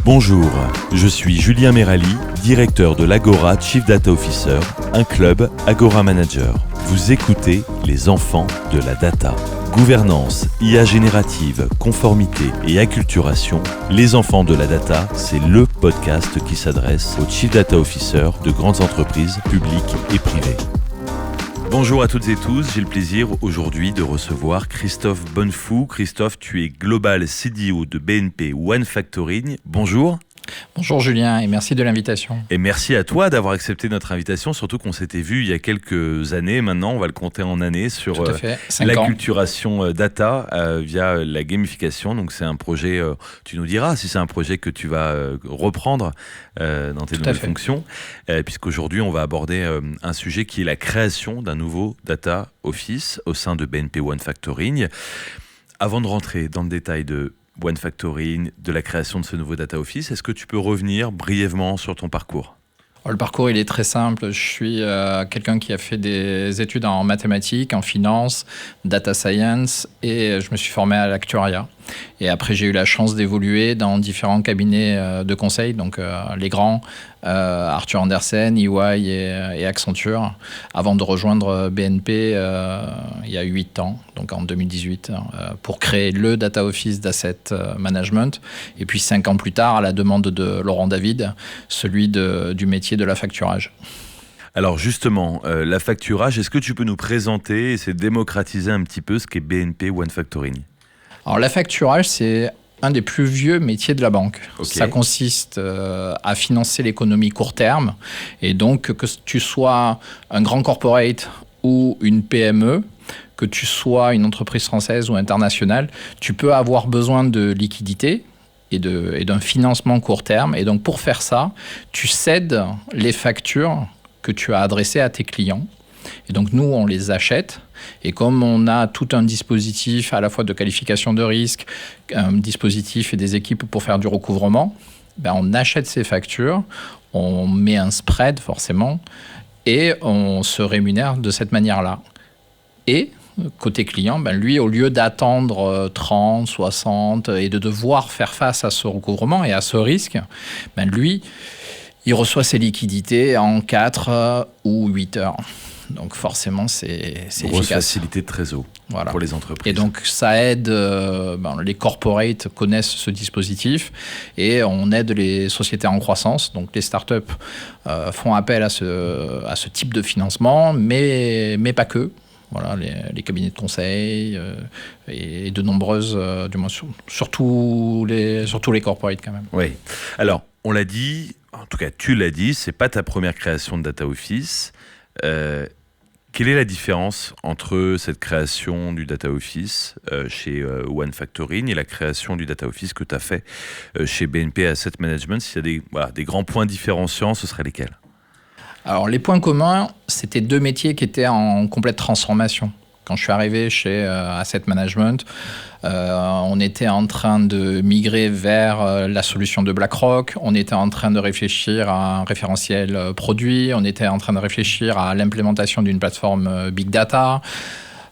Bonjour, je suis Julien Merali, directeur de l'Agora Chief Data Officer, un club Agora Manager. Vous écoutez les enfants de la data. Gouvernance, IA générative, conformité et acculturation, les enfants de la data, c'est le podcast qui s'adresse aux Chief Data Officers de grandes entreprises publiques et privées. Bonjour à toutes et tous, j'ai le plaisir aujourd'hui de recevoir Christophe Bonnefou. Christophe, tu es Global CDO de BNP One Factoring. Bonjour. Bonjour Julien et merci de l'invitation. Et merci à toi d'avoir accepté notre invitation, surtout qu'on s'était vu il y a quelques années. Maintenant, on va le compter en années sur l'acculturation data via la gamification. Donc c'est un projet, tu nous diras si c'est un projet que tu vas reprendre dans tes nouvelles fonctions, puisqu'aujourd'hui on va aborder un sujet qui est la création d'un nouveau data office au sein de BNP One Factoring. Avant de rentrer dans le détail de One Factoring, de la création de ce nouveau data office, est-ce que tu peux revenir brièvement sur ton parcours ? Le parcours, il est très simple. Je suis quelqu'un qui a fait des études en mathématiques, en finance, data science, et je me suis formé à l'actuariat. Et après, j'ai eu la chance d'évoluer dans différents cabinets de conseil, donc les grands, Arthur Andersen, EY et Accenture, avant de rejoindre BNP il y a 8 ans, donc en 2018, pour créer le Data Office d'Asset Management. Et puis 5 ans plus tard, à la demande de Laurent David, celui du métier de la facturage. Alors justement, la facturage, est-ce que tu peux nous présenter et démocratiser un petit peu ce qu'est BNP One Factoring ? Alors la facturage, c'est un des plus vieux métiers de la banque. Okay. Ça consiste à financer l'économie court terme. Et donc, que tu sois un grand corporate ou une PME, que tu sois une entreprise française ou internationale, tu peux avoir besoin de liquidité et d'un financement court terme. Et donc, pour faire ça, tu cèdes les factures que tu as adressées à tes clients. Et donc, nous, on les achète. Et comme on a tout un dispositif à la fois de qualification de risque, un dispositif et des équipes pour faire du recouvrement, on achète ces factures, on met un spread forcément, et on se rémunère de cette manière-là. Et côté client, lui, au lieu d'attendre 30, 60 et de devoir faire face à ce recouvrement et à ce risque, lui, il reçoit ses liquidités en 4 ou 8 heures. Donc forcément, c'est efficace. Grosse facilité de trésor pour les entreprises. Et donc ça aide, les corporates connaissent ce dispositif et on aide les sociétés en croissance. Donc les startups font appel à ce type de financement, mais pas que. Voilà, les cabinets de conseil et de nombreuses, du moins surtout les corporates quand même. Oui. Alors, on l'a dit, en tout cas tu l'as dit, c'est pas ta première création de data office. Quelle est la différence entre cette création du Data Office chez One Factoring et la création du Data Office que tu as fait chez BNP Asset Management ? S'il y a des grands points différenciants, ce seraient lesquels ? Alors, les points communs, c'était 2 métiers qui étaient en complète transformation. Quand je suis arrivé chez Asset Management, on était en train de migrer vers la solution de BlackRock, on était en train de réfléchir à un référentiel produit, on était en train de réfléchir à l'implémentation d'une plateforme Big Data.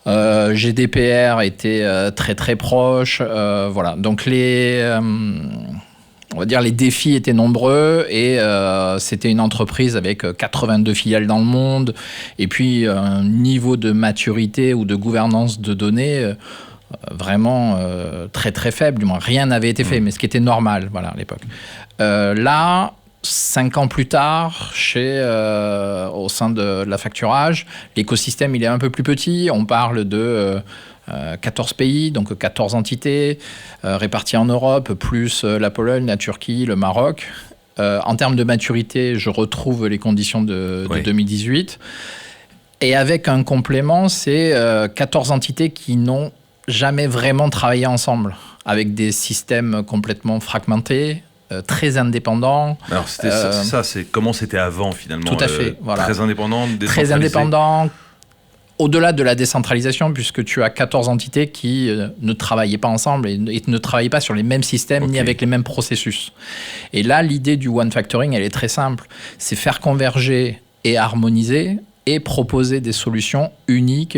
GDPR était très très proche. Voilà. Donc on va dire les défis étaient nombreux et c'était une entreprise avec 82 filiales dans le monde et puis un niveau de maturité ou de gouvernance de données vraiment très très faible. Du moins, rien n'avait été fait, mais ce qui était normal à l'époque. Là, 5 ans plus tard, au sein de la facturage, l'écosystème il est un peu plus petit. On parle de 14 pays, donc 14 entités réparties en Europe, plus la Pologne, la Turquie, le Maroc. En termes de maturité, je retrouve les conditions de 2018. Et avec un complément, c'est 14 entités qui n'ont jamais vraiment travaillé ensemble, avec des systèmes complètement fragmentés, très indépendants. Alors, c'est comment c'était avant finalement. Tout à fait. Très indépendant, décentralisé. Très indépendant. Au-delà de la décentralisation, puisque tu as 14 entités qui ne travaillaient pas ensemble et ne travaillaient pas sur les mêmes systèmes ni avec les mêmes processus. Et là, l'idée du One Factoring, elle est très simple. C'est faire converger et harmoniser et proposer des solutions uniques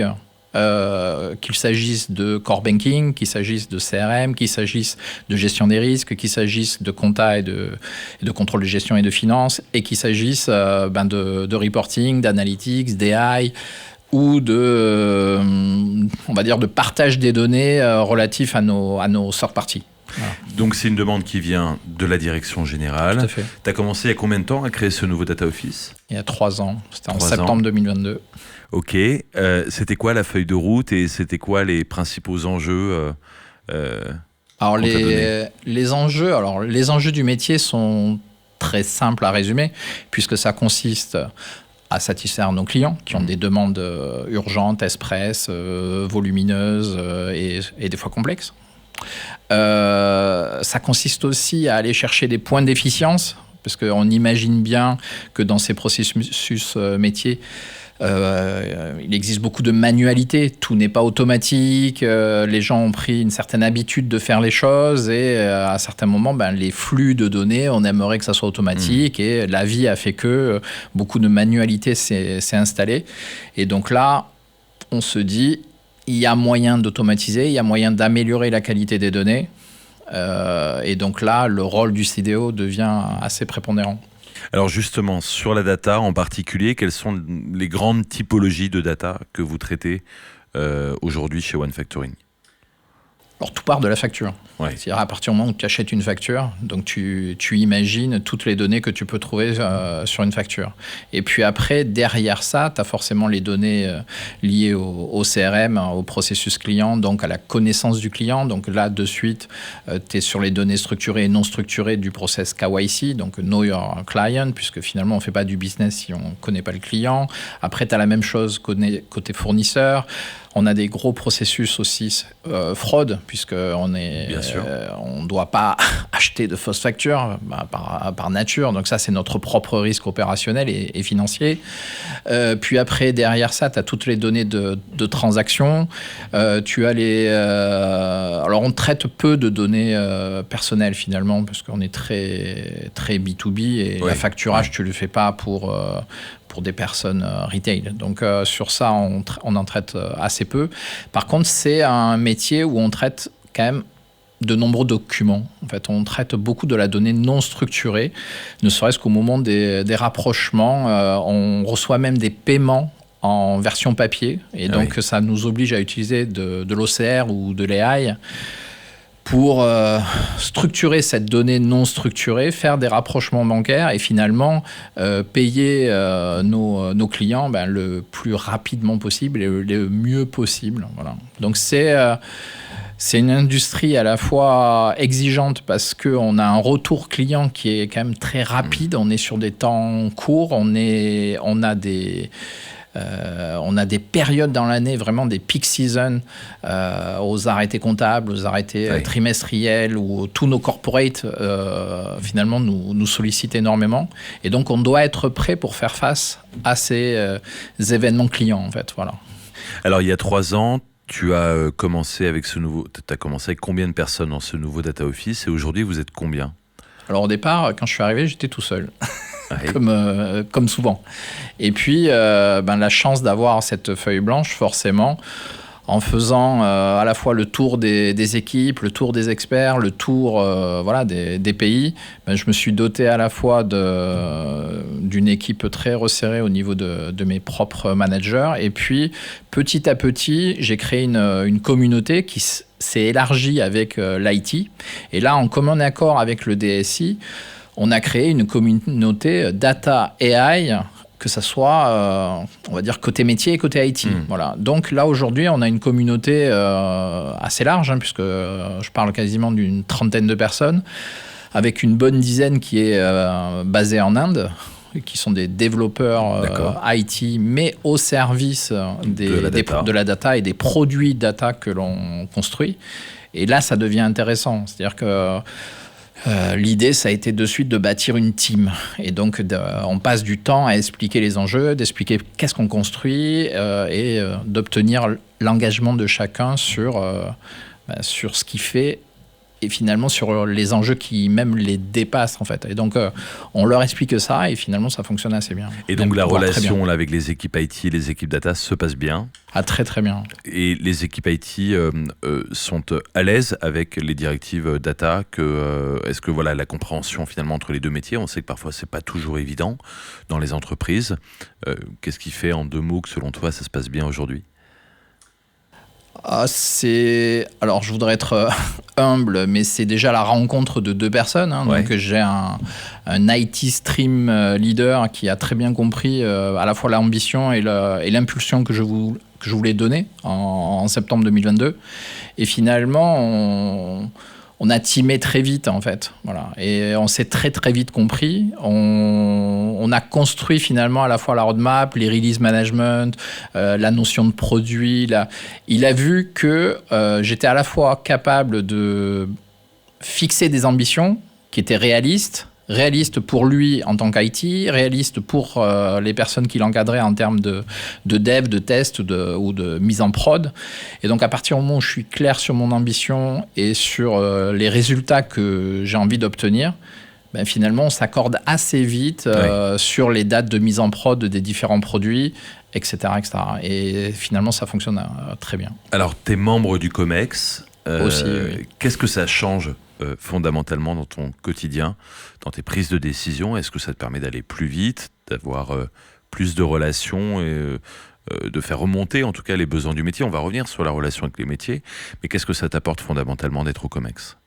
qu'il s'agisse de core banking, qu'il s'agisse de CRM, qu'il s'agisse de gestion des risques, qu'il s'agisse de compta et de contrôle de gestion et de finance, et qu'il s'agisse de reporting, d'analytics, d'AI, ou on va dire de partage des données relatifs à nos third parties. Voilà. Donc c'est une demande qui vient de la direction générale. Tout à fait. Tu as commencé il y a combien de temps à créer ce nouveau Data Office ? Il y a 3 ans, c'était en septembre 2022. Ok, c'était quoi la feuille de route et c'était quoi les principaux enjeux Alors les enjeux du métier sont très simples à résumer, puisque ça consiste à satisfaire nos clients qui ont des demandes urgentes, express, volumineuses et des fois complexes. Ça consiste aussi à aller chercher des points d'efficience, parce qu'on imagine bien que dans ces processus métiers, il existe beaucoup de manualité, tout n'est pas automatique, les gens ont pris une certaine habitude de faire les choses et à certains moments, les flux de données, on aimerait que ça soit automatique et la vie a fait que beaucoup de manualité s'est installée. Et donc là, on se dit, il y a moyen d'automatiser, il y a moyen d'améliorer la qualité des données. Et donc là, le rôle du CDO devient assez prépondérant. Alors justement, sur la data en particulier, quelles sont les grandes typologies de data que vous traitez aujourd'hui chez One Factoring ? Alors tout part de la facture. Ouais. C'est-à-dire à partir du moment où tu achètes une facture, donc tu imagines toutes les données que tu peux trouver sur une facture. Et puis après, derrière ça, tu as forcément les données liées au CRM, au processus client, donc à la connaissance du client. Donc là, de suite, tu es sur les données structurées et non structurées du process KYC, donc Know Your Client, puisque finalement, on ne fait pas du business si on ne connaît pas le client. Après, tu as la même chose côté fournisseur. On a des gros processus aussi fraude, puisqu'on ne doit pas acheter de fausses factures par nature. Donc ça, c'est notre propre risque opérationnel et financier. Puis après, derrière ça, tu as toutes les données de transactions. Tu as alors, on traite peu de données personnelles, finalement, parce qu'on est très, très B2B. Et la facturage, tu ne le fais pas pour des personnes retail. Donc sur ça, on en traite assez peu. Par contre, c'est un métier où on traite quand même de nombreux documents. En fait, on traite beaucoup de la donnée non structurée, ne serait-ce qu'au moment des rapprochements. On reçoit même des paiements en version papier. Et donc, ça nous oblige à utiliser de l'OCR ou de l'AI pour structurer cette donnée non structurée, faire des rapprochements bancaires et finalement payer nos clients le plus rapidement possible et le mieux possible. Voilà. Donc c'est une industrie à la fois exigeante parce qu'on a un retour client qui est quand même très rapide, on est sur des temps courts, on a des périodes dans l'année, vraiment des peak seasons aux arrêtés comptables, aux arrêtés trimestriels, où tous nos corporates finalement nous sollicitent énormément. Et donc, on doit être prêt pour faire face à ces événements clients, en fait. Voilà. Alors, il y a 3 ans, tu as commencé avec combien de personnes dans ce nouveau Data Office et aujourd'hui, vous êtes combien ? Alors, au départ, quand je suis arrivé, j'étais tout seul. Comme souvent. Et puis, la chance d'avoir cette feuille blanche, forcément, en faisant à la fois le tour des équipes, le tour des experts, le tour des pays, je me suis doté à la fois d'une équipe très resserrée au niveau de mes propres managers. Et puis, petit à petit, j'ai créé une communauté qui s'est élargie avec l'IT. Et là, en commun accord avec le DSI, on a créé une communauté data AI, que ça soit, on va dire, côté métier et côté IT. Voilà. Donc là, aujourd'hui, on a une communauté assez large, puisque je parle quasiment d'une 30aine de personnes, avec une bonne dizaine qui est basée en Inde, qui sont des développeurs IT, mais au service de la data et des produits data que l'on construit. Et là, ça devient intéressant. C'est-à-dire que l'idée, ça a été de suite de bâtir une team. Et donc, on passe du temps à expliquer les enjeux, d'expliquer qu'est-ce qu'on construit et d'obtenir l'engagement de chacun sur ce qu'il fait et finalement sur les enjeux qui même les dépassent en fait. Et donc on leur explique ça et finalement ça fonctionne assez bien. Et donc la relation là, avec les équipes IT et les équipes data se passe bien? Ah, très très bien. Et les équipes IT sont à l'aise avec les directives data est-ce que voilà, la compréhension finalement entre les deux métiers, on sait que parfois c'est pas toujours évident dans les entreprises. Qu'est-ce qui fait en 2 mots que selon toi ça se passe bien aujourd'hui? Alors, je voudrais être humble, mais c'est déjà la rencontre de 2 personnes. Ouais. Donc, j'ai un IT stream leader qui a très bien compris à la fois l'ambition et l'impulsion que je voulais donner en septembre 2022. Et finalement, on a teamé très vite, en fait. Voilà. Et on s'est très, très vite compris. On a construit finalement à la fois la roadmap, les release management, la notion de produit. Il a vu que j'étais à la fois capable de fixer des ambitions qui étaient réalistes pour lui en tant qu'IT, réaliste pour les personnes qui l'encadraient en termes de dev, de test ou de mise en prod. Et donc à partir du moment où je suis clair sur mon ambition et sur les résultats que j'ai envie d'obtenir, ben finalement on s'accorde assez vite sur les dates de mise en prod des différents produits, etc. etc. Et finalement ça fonctionne très bien. Alors tu es membre du COMEX. Aussi, oui. Qu'est-ce que ça change fondamentalement dans ton quotidien, dans tes prises de décision? Est-ce que ça te permet d'aller plus vite, d'avoir plus de relations et de faire remonter en tout cas les besoins du métier? On va revenir sur la relation avec les métiers, mais qu'est-ce que ça t'apporte fondamentalement d'être au COMEX?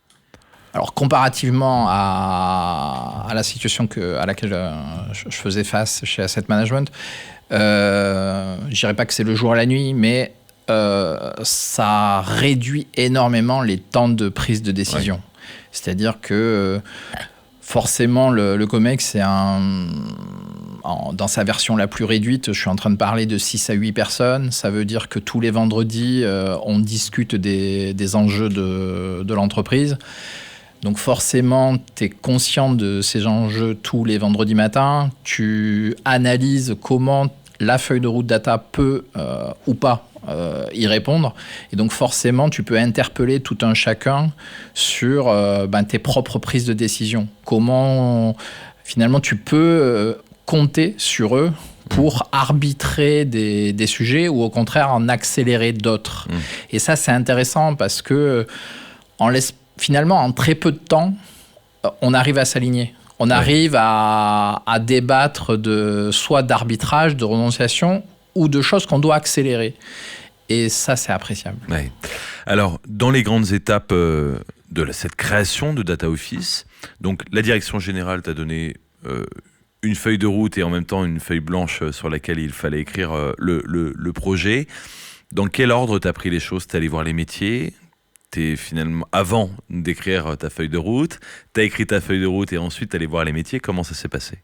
Alors comparativement à la situation à laquelle je faisais face chez Asset Management, je dirais pas que c'est le jour et la nuit, mais ça réduit énormément les temps de prise de décision. Ouais. C'est-à-dire que forcément, le COMEX, c'est dans sa version la plus réduite, je suis en train de parler de 6 à 8 personnes. Ça veut dire que tous les vendredis, on discute des enjeux de l'entreprise. Donc forcément, tu es conscient de ces enjeux tous les vendredis matins. Tu analyses comment la feuille de route data peut ou pas y répondre. Et donc forcément, tu peux interpeller tout un chacun sur tes propres prises de décision. Comment finalement tu peux compter sur eux pour arbitrer des sujets ou au contraire en accélérer d'autres. Et ça, c'est intéressant parce que finalement, en très peu de temps, on arrive à s'aligner. On arrive à débattre soit d'arbitrage, de renonciation ou de choses qu'on doit accélérer. Et ça, c'est appréciable. Ouais. Alors, dans les grandes étapes de cette création de Data Office, donc la direction générale t'a donné une feuille de route et en même temps une feuille blanche sur laquelle il fallait écrire le projet. Dans quel ordre t'as pris les choses? T'es allé voir les métiers? T'es finalement, avant d'écrire ta feuille de route, t'as écrit ta feuille de route et ensuite t'es allé voir les métiers. Comment ça s'est passé?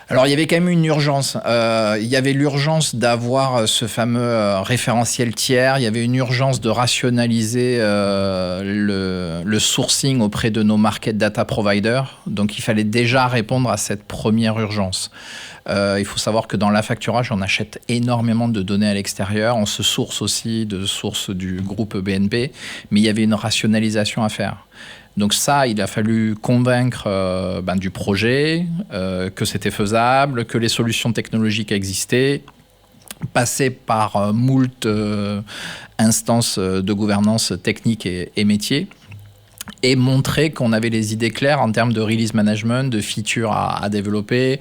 Alors, il y avait quand même une urgence. Il y avait l'urgence d'avoir ce fameux référentiel tiers. Il y avait une urgence de rationaliser le sourcing auprès de nos market data providers. Donc, il fallait déjà répondre à cette première urgence. Il faut savoir que dans l'affacturage, on achète énormément de données à l'extérieur. On se source aussi de sources du groupe BNP. Mais il y avait une rationalisation à faire. Donc ça, il a fallu convaincre du projet, que c'était faisable, que les solutions technologiques existaient, passer par moult instances de gouvernance technique et métier, et montrer qu'on avait les idées claires en termes de release management, de features à développer,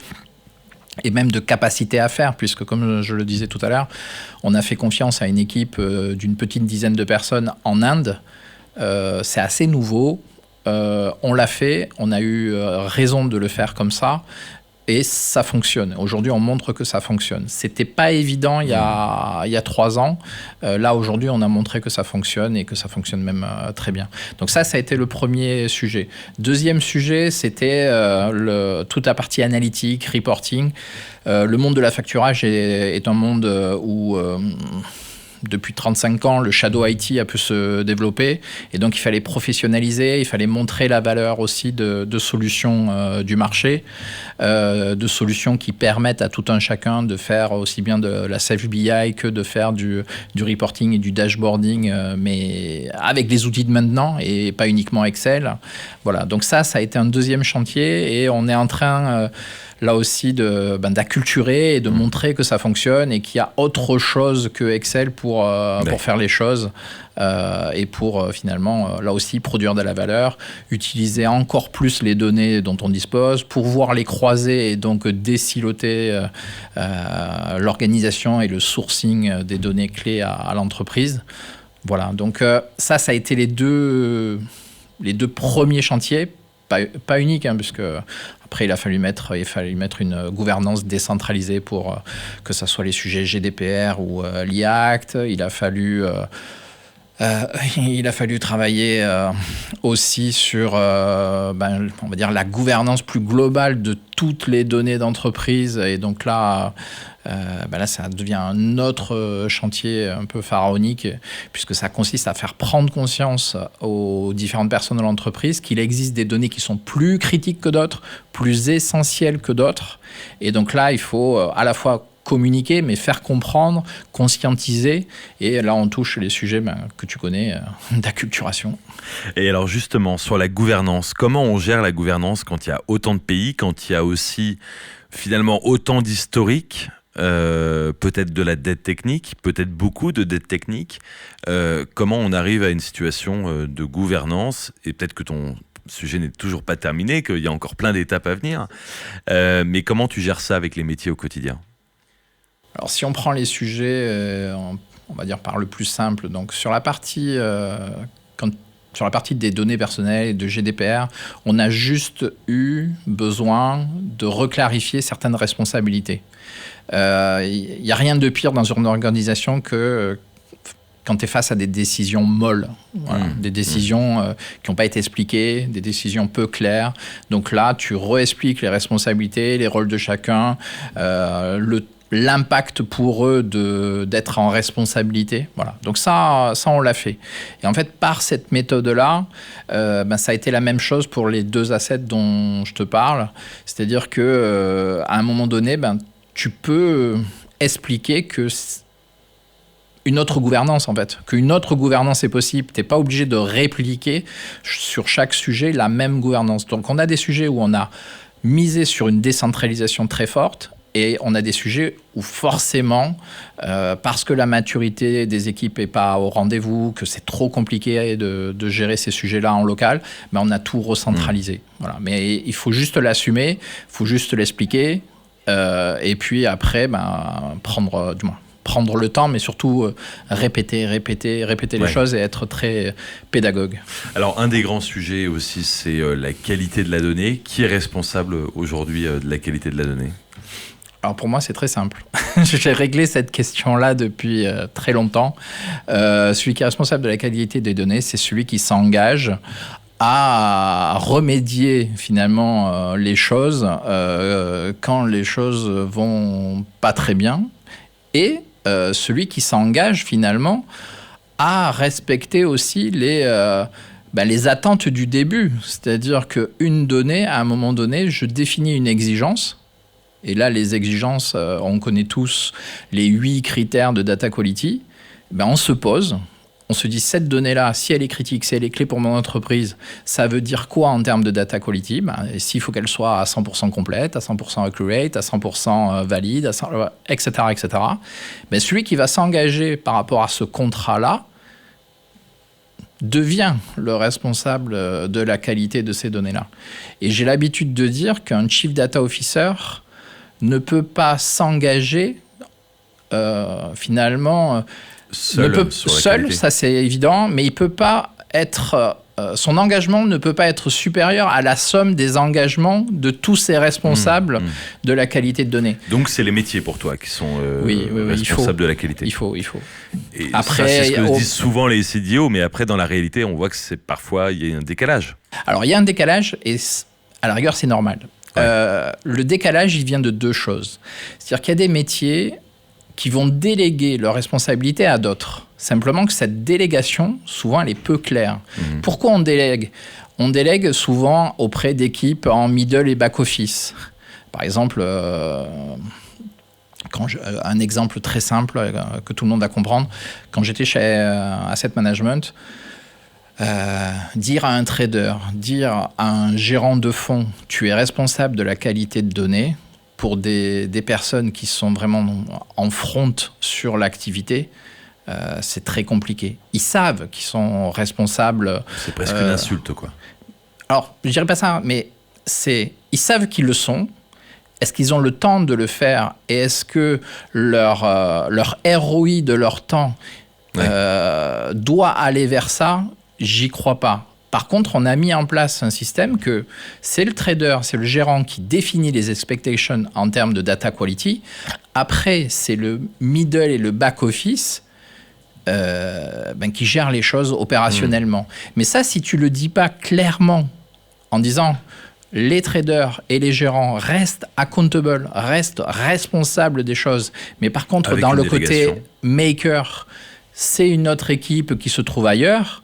et même de capacité à faire, puisque comme je le disais tout à l'heure, on a fait confiance à une équipe d'une petite dizaine de personnes en Inde. C'est assez nouveau. On l'a fait, on a eu raison de le faire comme ça et ça fonctionne. Aujourd'hui, on montre que ça fonctionne. C'était pas évident il y a 3 ans. Là, aujourd'hui, on a montré que ça fonctionne et que ça fonctionne même très bien. Donc ça a été le premier sujet. Deuxième sujet, c'était toute la partie analytique, reporting. Le monde de la facturage est un monde où depuis 35 ans, le shadow IT a pu se développer. Et donc, il fallait professionnaliser, il fallait montrer la valeur aussi de solutions du marché, de solutions qui permettent à tout un chacun de faire aussi bien de la self-BI que de faire du reporting et du dashboarding, mais avec les outils de maintenant et pas uniquement Excel. Voilà, donc ça a été un deuxième chantier et on est en train... là aussi d'acculturer et de montrer que ça fonctionne et qu'il y a autre chose que Excel pour faire les choses et pour finalement, là aussi, produire de la valeur, utiliser encore plus les données dont on dispose, pouvoir les croiser et donc désiloter l'organisation et le sourcing des données clés à l'entreprise. Voilà, donc ça a été les deux premiers chantiers, pas uniques, hein, puisque... Après, il a fallu mettre une gouvernance décentralisée pour que ce soit les sujets GDPR ou l'IACT. Il a fallu travailler aussi sur, on va dire, la gouvernance plus globale de toutes les données d'entreprise. Et donc là, ça devient un autre chantier un peu pharaonique, puisque ça consiste à faire prendre conscience aux différentes personnes de l'entreprise qu'il existe des données qui sont plus critiques que d'autres, plus essentielles que d'autres. Et donc là, il faut à la fois communiquer, mais faire comprendre, conscientiser. Et là, on touche les sujets que tu connais, d'acculturation. Et alors justement, sur la gouvernance, comment on gère la gouvernance quand il y a autant de pays, quand il y a aussi finalement autant d'historiques, peut-être de la dette technique, peut-être beaucoup de dette technique. Comment on arrive à une situation de gouvernance, et peut-être que ton sujet n'est toujours pas terminé, qu'il y a encore plein d'étapes à venir, mais comment tu gères ça avec les métiers au quotidien ? Alors, si on prend les sujets, on va dire par le plus simple, donc sur la partie des données personnelles et de GDPR, on a juste eu besoin de reclarifier certaines responsabilités. Il n'y a rien de pire dans une organisation que quand tu es face à des décisions molles, des décisions qui n'ont pas été expliquées, des décisions peu claires. Donc là, tu réexpliques les responsabilités, les rôles de chacun, l'impact pour eux d'être en responsabilité. Voilà. Donc ça, on l'a fait. Et en fait, par cette méthode-là, ça a été la même chose pour les deux assets dont je te parle. C'est-à-dire que à un moment donné, tu peux expliquer que une autre gouvernance, en fait. Qu'une autre gouvernance est possible. Tu n'es pas obligé de répliquer sur chaque sujet la même gouvernance. Donc, on a des sujets où on a misé sur une décentralisation très forte. Et on a des sujets où forcément, parce que la maturité des équipes n'est pas au rendez-vous, que c'est trop compliqué de gérer ces sujets-là en local, on a tout recentralisé. Voilà. Mais il faut juste l'assumer, il faut juste l'expliquer, et puis après, prendre le temps, mais surtout répéter les choses et être très pédagogue. Alors, un des grands sujets aussi, c'est la qualité de la donnée. Qui est responsable aujourd'hui de la qualité de la donnée ? Alors pour moi, c'est très simple. J'ai réglé cette question-là depuis très longtemps. Celui qui est responsable de la qualité des données, c'est celui qui s'engage à remédier finalement les choses quand les choses vont pas très bien, et celui qui s'engage finalement à respecter aussi les attentes du début. C'est-à-dire qu'une donnée, à un moment donné, je définis une exigence. Et là, les exigences, on connaît tous les 8 critères de data quality. On se pose, on se dit, cette donnée-là, si elle est critique, si elle est clé pour mon entreprise, ça veut dire quoi en termes de data quality ? Et s'il faut qu'elle soit à 100% complète, à 100% accurate, à 100% valide, etc., etc. Celui qui va s'engager par rapport à ce contrat-là devient le responsable de la qualité de ces données-là. Et j'ai l'habitude de dire qu'un Chief Data Officer ne peut pas s'engager finalement seul, ça c'est évident, mais il peut pas être son engagement ne peut pas être supérieur à la somme des engagements de tous ces responsables de la qualité de données. Donc c'est les métiers pour toi qui sont responsables de la qualité. Il faut. Et après, ça, c'est ce que disent souvent les CDO, mais après dans la réalité, on voit que parfois il y a un décalage. Alors il y a un décalage et à la rigueur c'est normal. Ouais. Le décalage, il vient de deux choses. C'est-à-dire qu'il y a des métiers qui vont déléguer leurs responsabilités à d'autres. Simplement que cette délégation, souvent, elle est peu claire. Pourquoi on délègue ? On délègue souvent auprès d'équipes en middle et back-office. Par exemple, un exemple très simple que tout le monde va comprendre, quand j'étais chez Asset Management, dire à un trader, dire à un gérant de fonds, tu es responsable de la qualité de données, pour des personnes qui sont vraiment en front sur l'activité, c'est très compliqué. Ils savent qu'ils sont responsables. C'est presque une insulte, quoi. Alors, je dirais pas ça, mais ils savent qu'ils le sont. Est-ce qu'ils ont le temps de le faire ? Et est-ce que leur ROI de leur temps doit aller vers ça ? J'y crois pas. Par contre, on a mis en place un système que c'est le trader, c'est le gérant qui définit les expectations en termes de data quality. Après, c'est le middle et le back office qui gèrent les choses opérationnellement. Mais ça, si tu le dis pas clairement en disant les traders et les gérants restent accountable, restent responsables des choses, mais par contre, avec dans le délégation. côté maker, c'est une autre équipe qui se trouve ailleurs.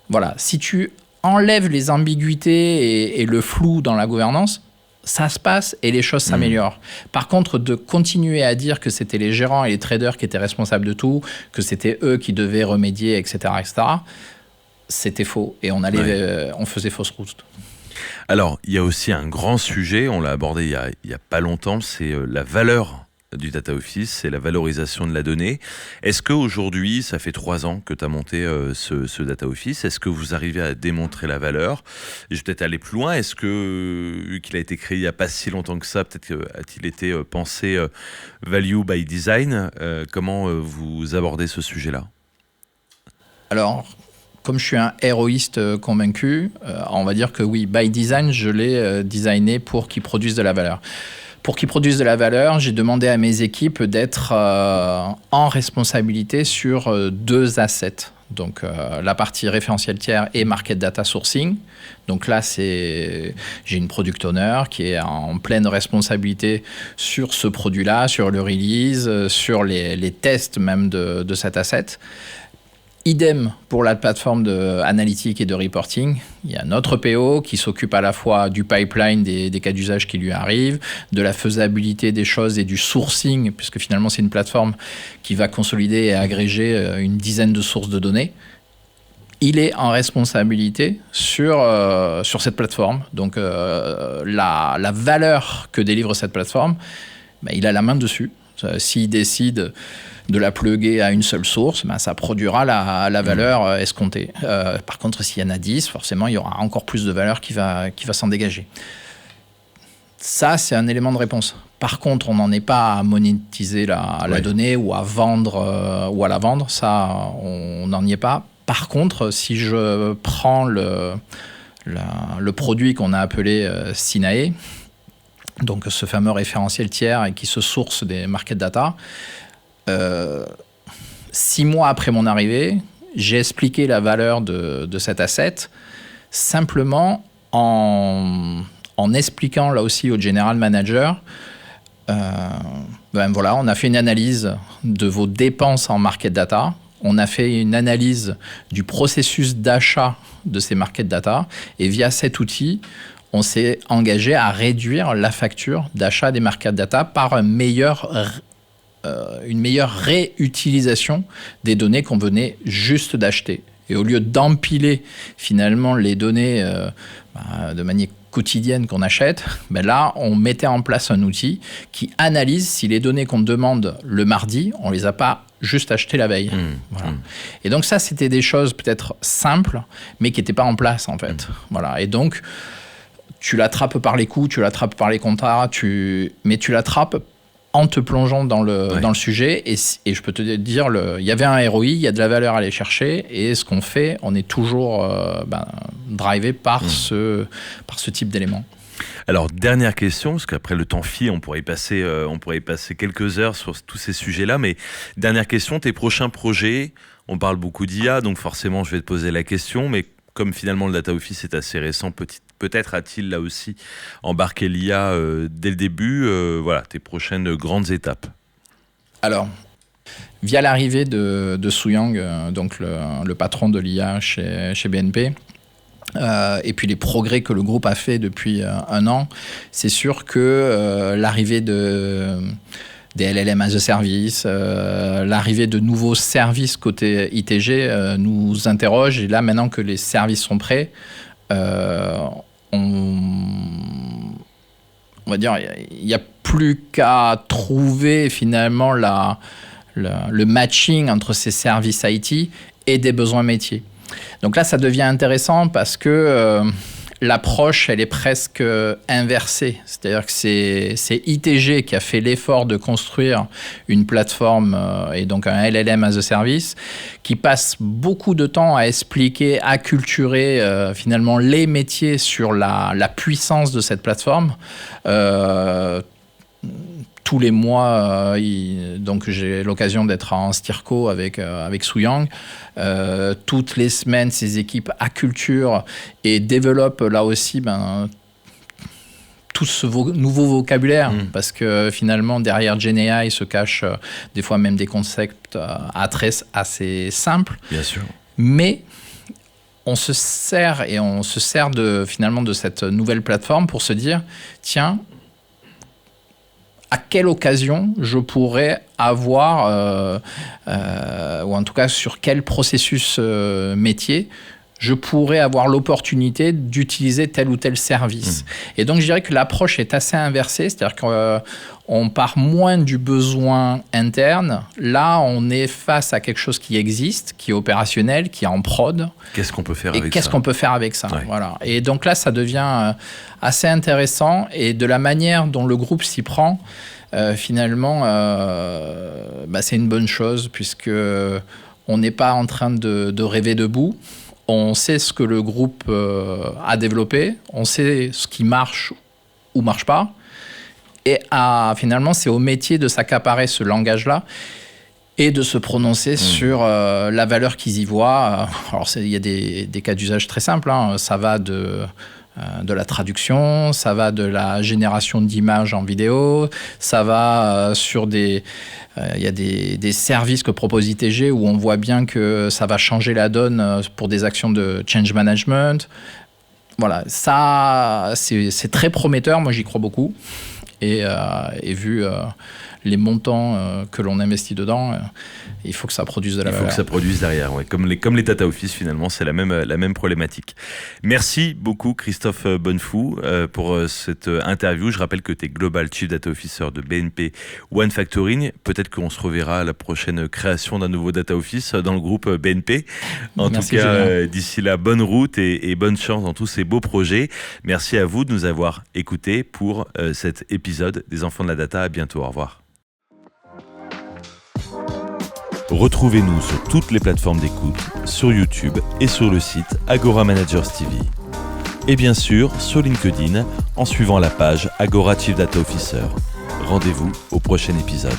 Voilà, si tu enlèves les ambiguïtés et le flou dans la gouvernance, ça se passe et les choses s'améliorent. Par contre, de continuer à dire que c'était les gérants et les traders qui étaient responsables de tout, que c'était eux qui devaient remédier, etc., c'était faux. Et on faisait fausse route. Alors, il y a aussi un grand sujet, on l'a abordé il y a pas longtemps, c'est la valeur du Data Office, c'est la valorisation de la donnée. Est-ce qu'aujourd'hui, ça fait 3 ans que tu as monté ce Data Office, est-ce que vous arrivez à démontrer la valeur ? Et je vais peut-être aller plus loin, est-ce que, vu qu'il a été créé il n'y a pas si longtemps que ça, peut-être a-t-il été pensé value by design ? Comment vous abordez ce sujet-là ? Alors, comme je suis un héroïste convaincu, on va dire que oui, by design, je l'ai designé pour qu'ils produisent de la valeur. Pour qu'ils produisent de la valeur, j'ai demandé à mes équipes d'être en responsabilité sur 2 assets. Donc, la partie référentiel tiers et market data sourcing. Donc là, j'ai une product owner qui est en pleine responsabilité sur ce produit-là, sur le release, sur les tests même de cet asset. Idem pour la plateforme d'analytique et de reporting. Il y a notre PO qui s'occupe à la fois du pipeline des cas d'usage qui lui arrivent, de la faisabilité des choses et du sourcing, puisque finalement c'est une plateforme qui va consolider et agréger une dizaine de sources de données. Il est en responsabilité sur cette plateforme. Donc la valeur que délivre cette plateforme, il a la main dessus. S'il décide de la plugger à une seule source, ça produira la valeur escomptée. Par contre, s'il y en a 10, forcément, il y aura encore plus de valeur qui va s'en dégager. Ça, c'est un élément de réponse. Par contre, on n'en est pas à monétiser la donnée ou à vendre ou à la vendre. Ça, on n'en y est pas. Par contre, si je prends le produit qu'on a appelé Sinae, donc ce fameux référentiel tiers et qui se source des market data, 6 mois après mon arrivée, j'ai expliqué la valeur de cet asset simplement en expliquant là aussi au general manager on a fait une analyse de vos dépenses en market data, on a fait une analyse du processus d'achat de ces market data et via cet outil, on s'est engagé à réduire la facture d'achat des market data par une meilleure réutilisation des données qu'on venait juste d'acheter. Et au lieu d'empiler finalement les données de manière quotidienne qu'on achète, là, on mettait en place un outil qui analyse si les données qu'on demande le mardi, on ne les a pas juste achetées la veille. Voilà. Et donc ça, c'était des choses peut-être simples, mais qui n'étaient pas en place en fait. Voilà. Et donc, tu l'attrapes par les coûts, tu l'attrapes par les contrats, mais tu l'attrapes en te plongeant dans le sujet. Et je peux te dire, il y avait un ROI, il y a de la valeur à aller chercher. Et ce qu'on fait, on est toujours drivé par ce type d'éléments. Alors, dernière question, parce qu'après le temps file, on pourrait y passer quelques heures sur tous ces sujets-là. Mais dernière question, tes prochains projets, on parle beaucoup d'IA, donc forcément, je vais te poser la question. Mais comme finalement le Data Office est assez récent, peut-être a-t-il là aussi embarqué l'IA dès le début. Voilà, tes prochaines grandes étapes. Alors, Via l'arrivée de Soo-Young, donc le patron de l'IA chez BNP, et puis les progrès que le groupe a fait depuis un an, c'est sûr que l'arrivée des LLM as a service, l'arrivée de nouveaux services côté ITG nous interroge. Et là, maintenant que les services sont prêts, on va dire, il n'y a plus qu'à trouver finalement le matching entre ces services IT et des besoins métiers. Donc là, ça devient intéressant parce que l'approche, elle est presque inversée. C'est-à-dire que c'est ITG qui a fait l'effort de construire une plateforme et donc un LLM as a service qui passe beaucoup de temps à expliquer, à acculturer finalement les métiers sur la puissance de cette plateforme. Tous les mois, donc j'ai l'occasion d'être en Stirco avec Soo-Young. Toutes les semaines, ces équipes acculturent et développent là aussi tout ce nouveau vocabulaire, parce que finalement, derrière GenAI se cachent des fois même des concepts assez simples. Bien sûr. Mais on se sert finalement de cette nouvelle plateforme pour se dire, tiens, à quelle occasion je pourrais avoir, ou en tout cas sur quel processus métier, je pourrais avoir l'opportunité d'utiliser tel ou tel service. Et donc, je dirais que l'approche est assez inversée, c'est-à-dire qu'on part moins du besoin interne. Là, on est face à quelque chose qui existe, qui est opérationnel, qui est en prod. Qu'est-ce qu'on peut faire avec ça ? Et qu'est-ce qu'on peut faire avec ça ? Ouais. Voilà. Et donc là, ça devient assez intéressant. Et de la manière dont le groupe s'y prend, finalement, c'est une bonne chose, puisque on n'est pas en train de rêver debout. On sait ce que le groupe a développé, on sait ce qui marche ou marche pas. Et finalement, c'est au métier de s'accaparer ce langage-là et de se prononcer sur la valeur qu'ils y voient. Alors, il y a des cas d'usage très simples. Ça va de la traduction, ça va de la génération d'images en vidéo, ça va sur il y a des services que propose ITG où on voit bien que ça va changer la donne pour des actions de change management. Voilà, ça, c'est très prometteur. Moi, j'y crois beaucoup. Et vu les montants que l'on investit dedans, il faut que ça produise de la valeur. Il faut que ça produise derrière, ouais. Comme les Data Office, finalement, c'est la même problématique. Merci beaucoup, Christophe Bonnefou, pour cette interview. Je rappelle que tu es Global Chief Data Officer de BNP One Factoring. Peut-être qu'on se reverra à la prochaine création d'un nouveau Data Office dans le groupe BNP. Merci, tout cas, d'ici là, bonne route et bonne chance dans tous ces beaux projets. Merci à vous de nous avoir écoutés pour cet épisode des Enfants de la Data. À bientôt, au revoir. Retrouvez-nous sur toutes les plateformes d'écoute, sur YouTube et sur le site Agora Managers TV. Et bien sûr, sur LinkedIn, en suivant la page Agora Chief Data Officer. Rendez-vous au prochain épisode.